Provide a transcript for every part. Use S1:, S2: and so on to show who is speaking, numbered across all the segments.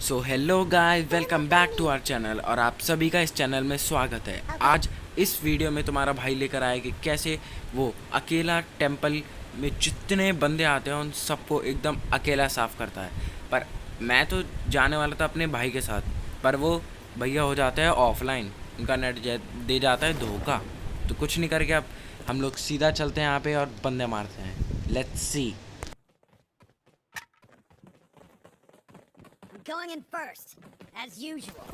S1: So hello guys, welcome back to our channel और आप सभी का इस चैनल में स्वागत है। आज इस वीडियो में तुम्हारा भाई लेकर आया कि कैसे वो अकेला टेंपल में जितने बंदे आते हैं उन सबको एकदम अकेला साफ़ करता है। पर मैं तो जाने वाला था अपने भाई के साथ, पर वो भैया हो जाता है ऑफलाइन, उनका नेट दे जाता है धोखा। तो कुछ नहीं करके अब हम लोग सीधा चलते हैं यहाँ पे और बंदे मारते हैं। Let's see.
S2: Going in first, as usual.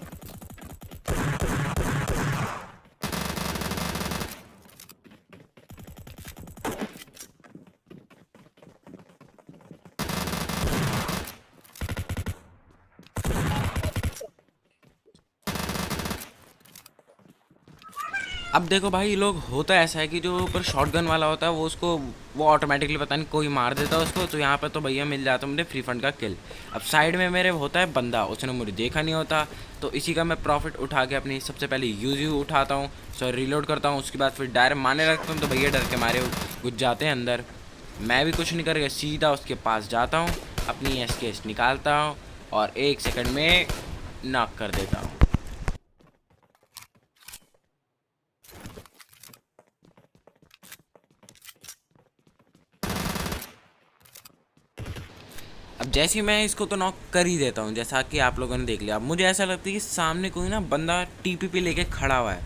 S1: अब देखो भाई, लोग होता ऐसा है कि जो ऊपर शॉटगन वाला होता है वो ऑटोमेटिकली पता नहीं कोई मार देता है उसको। तो यहाँ पे तो भैया मिल जाता है मुझे फ्री फंड का किल। अब साइड में मेरे होता है बंदा, उसने मुझे देखा नहीं होता, तो इसी का मैं प्रॉफिट उठा के अपनी सबसे पहले यूज़ उठाता हूँ, सॉरी रीलोड करता हूँ। उसके बाद फिर डायरेक्ट मारने लगता हूँ, तो भैया डर के मारे घुस जाते हैं अंदर। मैं भी कुछ नहीं करके सीधा उसके पास जाता हूँ, अपनी एसकेएस निकालता हूँ और 1 सेकंड में नॉक कर देता हूँ। अब जैसे ही मैं इसको तो नॉक कर ही देता हूँ, जैसा कि आप लोगों ने देख लिया। अब मुझे ऐसा लगता है कि सामने कोई ना बंदा टीपीपी लेके खड़ा हुआ है,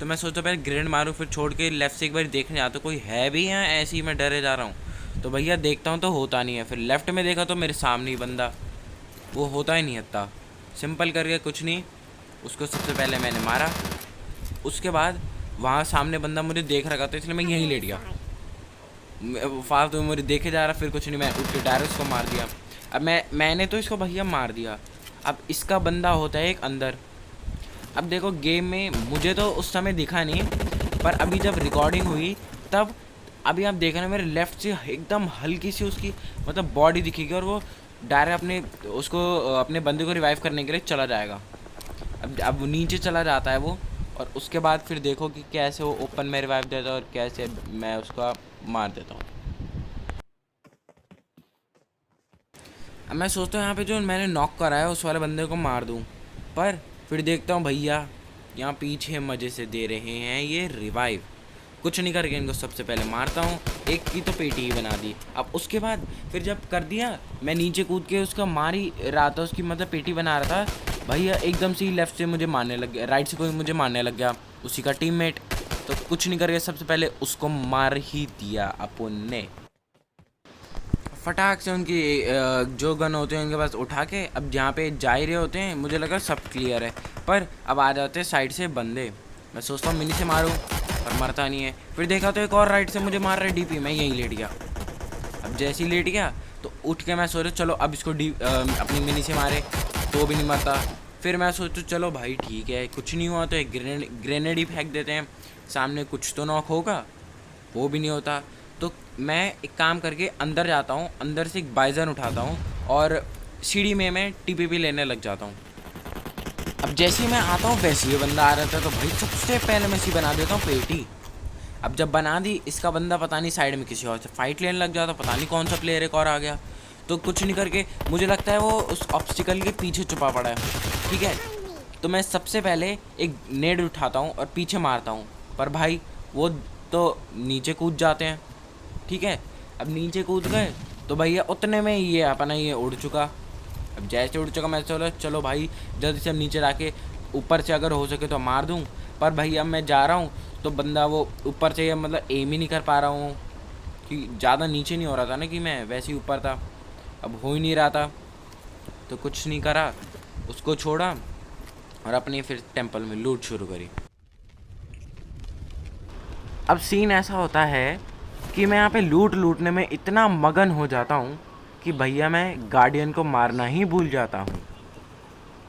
S1: तो मैं सोचता पहले ग्रेनेड मारूँ, फिर छोड़ के लेफ्ट से एक बार देखने जाता कोई है भी यहाँ, ऐसे ही मैं डरे जा रहा हूँ। तो भैया देखता हूँ तो होता नहीं है, फिर लेफ्ट में देखा तो मेरे सामने ही बंदा, वो होता ही नहीं इतना सिंपल करके कुछ नहीं। उसको सबसे पहले मैंने मारा, उसके बाद वहाँ सामने बंदा मुझे देख रखा था, इसलिए मैं यहीं लेट गया। फालतू में मुझे देखे जा रहा, फिर कुछ नहीं, मैं उठ के डायरेक्ट उसको मार दिया। अब मैंने तो इसको भैया मार दिया। अब इसका बंदा होता है एक अंदर। अब देखो गेम में मुझे तो उस समय दिखा नहीं, पर अभी जब रिकॉर्डिंग हुई तब अभी आप देख रहे हैं मेरे लेफ़्ट से एकदम हल्की सी उसकी मतलब बॉडी दिखेगी और वो डायरेक्ट अपने बंदे को रिवाइव करने के लिए चला जाएगा। अब वो नीचे चला जाता है वो, और उसके बाद फिर देखो कि कैसे वो ओपन में रिवाइव देता है और कैसे मैं उसका मार देता हूँ। अब मैं सोचता हूँ यहाँ पे जो मैंने नॉक करा है उस वाले बंदे को मार दूँ, पर फिर देखता हूँ भैया यहाँ पीछे मज़े से दे रहे हैं ये रिवाइव। कुछ नहीं करके इनको सबसे पहले मारता हूँ, एक की तो पेटी ही बना दी। अब उसके बाद फिर जब कर दिया, मैं नीचे कूद के उसका मार ही रहा था, उसकी मतलब पेटी बना रहा था, भैया एकदम से ही लेफ़्ट से मुझे मारने लग गया, राइट से कोई मुझे मारने लग गया, उसी का टीममेट। तो कुछ नहीं करके सबसे पहले उसको मार ही दिया अपन ने, फटाक से उनकी जो गन होते हैं उनके पास उठा के। अब जहाँ पे जा ही रहे होते हैं, मुझे लगा सब क्लियर है, पर अब आ जाते हैं साइड से बंदे। मैं सोचता हूँ मिनी से मारूँ, पर मरता नहीं है। फिर देखा तो एक और राइट से मुझे मार रहा है डीपी, मैं यहीं लेट गया। अब जैसे ही लेट गया तो उठ के मैं सोच रहा चलो अब इसको अपनी मिनी से मारे, तो भी नहीं मरता। फिर मैं सोचूँ चलो भाई ठीक है, कुछ नहीं हुआ तो एक ग्रेनेड ही फेंक देते हैं, सामने कुछ तो नॉक होगा, वो भी नहीं होता। तो मैं एक काम करके अंदर जाता हूँ, अंदर से एक बाइजन उठाता हूँ और सीढ़ी में मैं टीपीपी लेने लग जाता हूँ। अब जैसे ही मैं आता हूँ वैसे ही बंदा आ रहा था, तो भाई सबसे पहले मैं इसी बना देता हूँ पेटी। अब जब बना दी, इसका बंदा पता नहीं साइड में किसी और से फाइट लेने लग जाता, पता नहीं कौन सा प्लेयर एक और आ गया। तो कुछ नहीं करके मुझे लगता है वो उस ऑब्स्टिकल के पीछे छुपा पड़ा है, ठीक है। तो मैं सबसे पहले एक नेड उठाता हूँ और पीछे मारता हूँ, पर भाई वो तो नीचे कूद जाते हैं, ठीक है। अब नीचे कूद गए तो भैया उतने में ये अपना ये उड़ चुका। अब जैसे उड़ चुका मैं चलो भाई जल्दी से अब नीचे जाके ऊपर से अगर हो सके तो मार दूँ। पर भाई अब मैं जा रहा हूँ तो बंदा वो ऊपर से मतलब एम ही नहीं कर पा रहा हूँ, कि ज़्यादा नीचे नहीं हो रहा था ना, कि मैं वैसे ही ऊपर था, अब हो ही नहीं रहा था। तो कुछ नहीं करा, उसको छोड़ा और अपनी फिर टेंपल में लूट शुरू करी। अब सीन ऐसा होता है कि मैं यहाँ पे लूटने में इतना मगन हो जाता हूँ कि भैया मैं गार्डियन को मारना ही भूल जाता हूँ।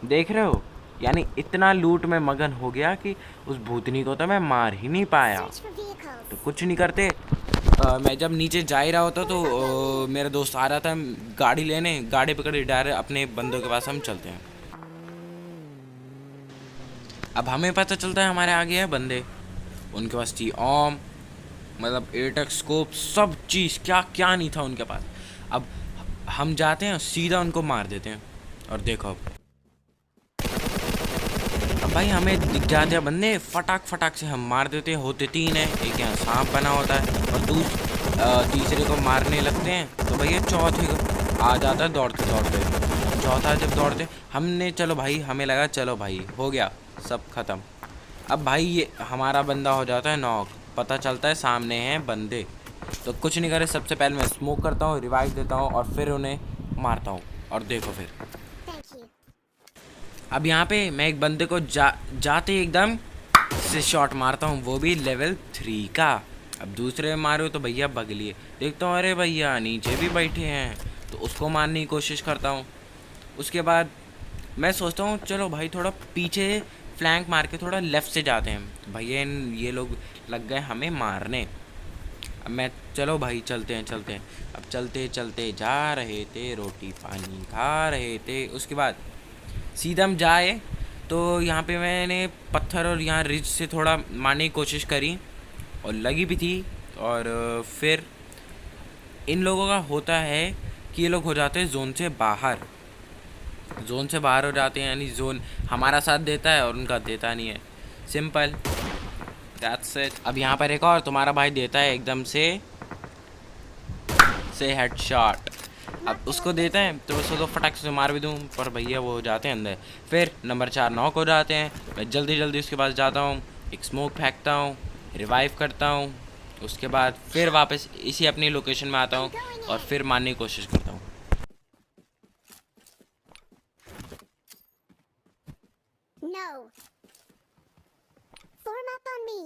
S1: देख रहे हो, यानी इतना लूट में मगन हो गया कि उस भूतनी को तो मैं मार ही नहीं पाया। तो कुछ नहीं करते, मैं जब नीचे जा ही रहा होता तो मेरा दोस्त आ रहा था गाड़ी लेने, गाड़ी पकड़े डायरेक्ट अपने बंदों के पास हम चलते हैं। अब हमें पता चलता है हमारे आगे है बंदे, उनके पास थी ओम, मतलब एटेक्स स्कोप सब चीज़, क्या नहीं था उनके पास। अब हम जाते हैं सीधा उनको मार देते हैं, और देखो अब अब भाई हमें दिख जाते हैं बंदे, फटाक फटाक से हम मार देते हैं। होते 3 है, एक यहाँ सांप बना होता है और तीसरे को मारने लगते हैं तो भैया चौथे को आ जाता है दौड़ते दौड़ते। चौथा जब दौड़ते हमने, चलो भाई हमें लगा चलो भाई हो गया सब ख़त्म। अब भाई ये हमारा बंदा हो जाता है नॉक, पता चलता है सामने हैं बंदे। तो कुछ नहीं करे, सबसे पहले मैं स्मोक करता हूँ, रिवाइव देता हूँ और फिर उन्हें मारता हूँ। और देखो फिर
S2: Thank you.
S1: अब यहाँ पे मैं एक बंदे को जाते एकदम से शॉट मारता हूँ, वो भी लेवल 3 का। अब दूसरे मारो तो भैया बगलिए, देखता हूँ अरे भैया नीचे भी बैठे हैं तो उसको मारने की कोशिश करता हूँ। उसके बाद मैं सोचता हूँ चलो भाई थोड़ा पीछे फ्लैंक मार के थोड़ा लेफ़्ट से जाते हैं। भैया ये लोग लग गए हमें मारने। अब मैं चलो भाई चलते हैं। अब चलते चलते जा रहे थे, रोटी पानी खा रहे थे। उसके बाद सीधा हम जाए तो यहाँ पे मैंने पत्थर और यहाँ रिज से थोड़ा मारने की कोशिश करी और लगी भी थी। और फिर इन लोगों का होता है कि ये लोग हो जाते हैं जोन से बाहर हो जाते हैं, यानी जोन हमारा साथ देता है और उनका देता नहीं है। Simple, that's it. अब यहाँ पर एक और तुम्हारा भाई देता है एकदम से हेडशॉट। अब उसको देते हैं तो उसको फटाक से मार भी दूँ, पर भैया वो हो जाते हैं अंदर। फिर नंबर 4 नॉक हो जाते हैं। मैं जल्दी उसके पास जाता हूँ, एक स्मोक फेंकता हूँ, रिवाइव करता हूँ। उसके बाद फिर वापस इसी अपनी लोकेशन में आता हूँ और फिर मारने की कोशिश करता हूँ।
S2: No. Form up on me.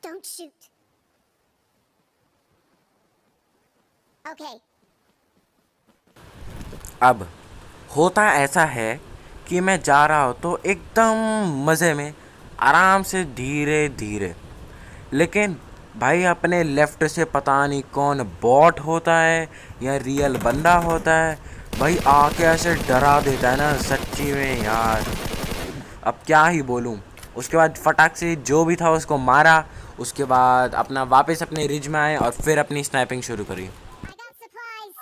S2: Don't shoot. Okay.
S1: अब होता ऐसा है कि मैं जा रहा हूँ तो एकदम मज़े में आराम से धीरे धीरे, लेकिन भाई अपने लेफ़्ट से पता नहीं कौन बॉट होता है या रियल बंदा होता है, भाई आके ऐसे डरा देता है ना सच्ची में यार, अब क्या ही बोलूँ। उसके बाद फटाक से जो भी था उसको मारा। उसके बाद अपना वापस अपने रिज में आए और फिर अपनी स्नाइपिंग शुरू करी।
S2: I got supplies.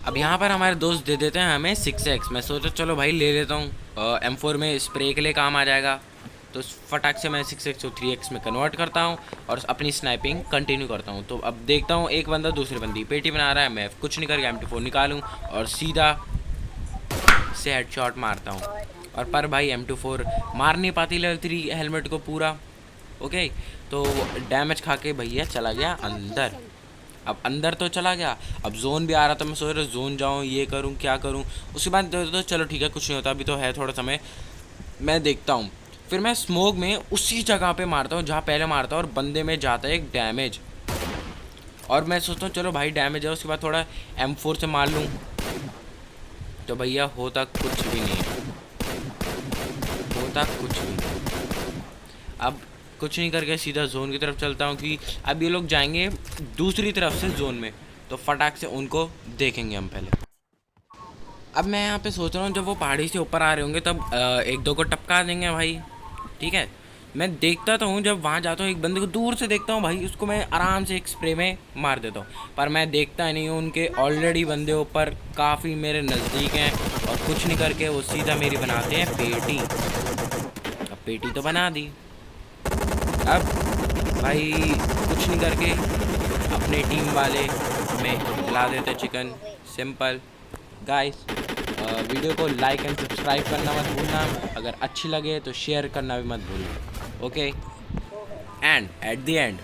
S1: अब यहाँ पर हमारे दोस्त दे देते हैं हमें 6x। मैं सोचा चलो भाई ले लेता हूँ, M4 में स्प्रे के लिए काम आ जाएगा। तो फटाक से मैं 6x को 3x में कन्वर्ट करता हूँ और अपनी स्नाइपिंग कंटिन्यू करता हूँ। तो अब देखता हूँ एक बंदा दूसरे बंदी पेटी बना रहा है, मैं कुछ नहीं करके M24 निकालूँ और सीधा से हेडशॉट मारता हूँ। और पर भाई M24 मार नहीं पाती लेवल 3 हेलमेट को पूरा। ओके, तो डैमेज खा के भैया चला गया अंदर। अब अंदर तो चला गया, अब जोन भी आ रहा था। मैं सोच रहा जोन जाऊँ, ये करूँ क्या करूँ। उसके बाद तो चलो ठीक है कुछ नहीं होता, अभी तो है थोड़ा समय, मैं देखता हूँ। फिर मैं स्मोक में उसी जगह पे मारता हूँ जहाँ पहले मारता हूँ और बंदे में जाता है एक डैमेज। और मैं सोचता हूँ चलो भाई डैमेज है, उसके बाद थोड़ा M4 से मार लूँ। तो भैया होता कुछ भी नहीं है, होता कुछ भी नहीं। अब कुछ नहीं करके सीधा जोन की तरफ चलता हूँ कि अब ये लोग जाएंगे दूसरी तरफ से जोन में, तो फटाक से उनको देखेंगे हम पहले। अब मैं यहाँ पे सोच रहा हूँ जब वो पहाड़ी से ऊपर आ रहे होंगे तब एक दो को टपका देंगे भाई, ठीक है। मैं देखता तो हूँ, जब वहाँ जाता हूँ एक बंदे को दूर से देखता हूँ भाई, उसको मैं आराम से एक स्प्रे में मार देता हूँ। पर मैं देखता नहीं हूँ, उनके ऑलरेडी बंदे ऊपर काफ़ी मेरे नज़दीक हैं और कुछ नहीं करके वो सीधा मेरी बनाते हैं पेटी। अब पेटी तो बना दी, अब भाई कुछ नहीं करके अपने टीम वाले में हिला देते चिकन। सिंपल गाइस, वीडियो को लाइक एंड सब्सक्राइब करना मत भूलना, अगर अच्छी लगे तो शेयर करना भी मत भूलना। Okay, and at the end